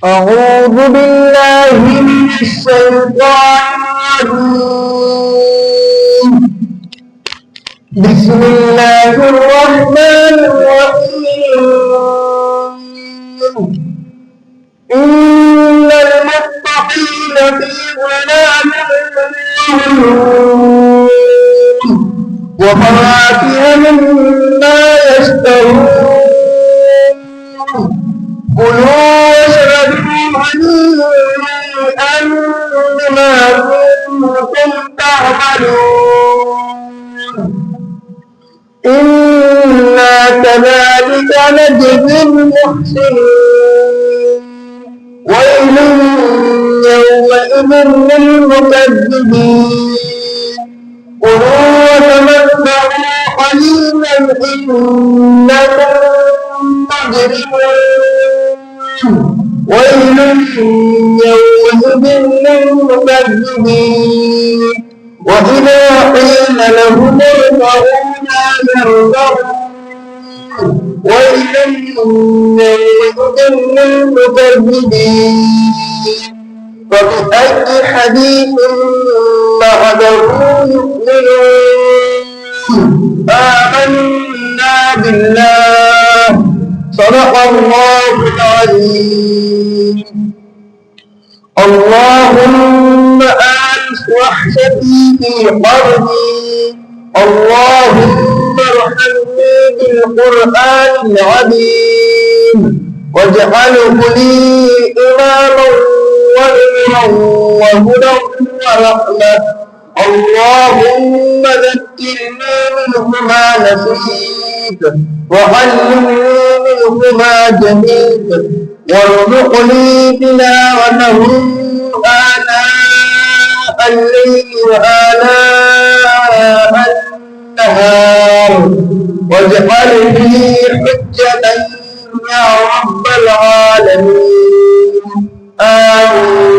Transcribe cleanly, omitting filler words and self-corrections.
أعوذ بالله من الشيطان الرجيم. بسم الله الرحمن الرحيم. إن المتقين في ظلال وفواكه مما يشتهون. كلوا واشربوا هنيئا بما كنتم تعملون. إنا كذلك نجزي المحسنين. ويل يومئذ للمكذبين. كلوا وتمتعوا قليلا إنكم مجرمون. ويل يومئذ للمكذبين. وإذا قيل لهم اركعوا لا يركعون. ويل يومئذ للمكذبين. فبأي حديث بعده يؤمنون. آمنا بالله. صدق الله العظيم. اللهم آنس وحشتي في قلبي. اللهم ارحمني بالقرآن العظيم واجعله لي إماما ونورا وهدى ورحمة. اللهم ذكرني منه ما نسيت وعلمني منه ما جهلت وارزقني تلاوته آناء الليل وآناء النهار واجعلني حجة يا رب العالمين. آمين.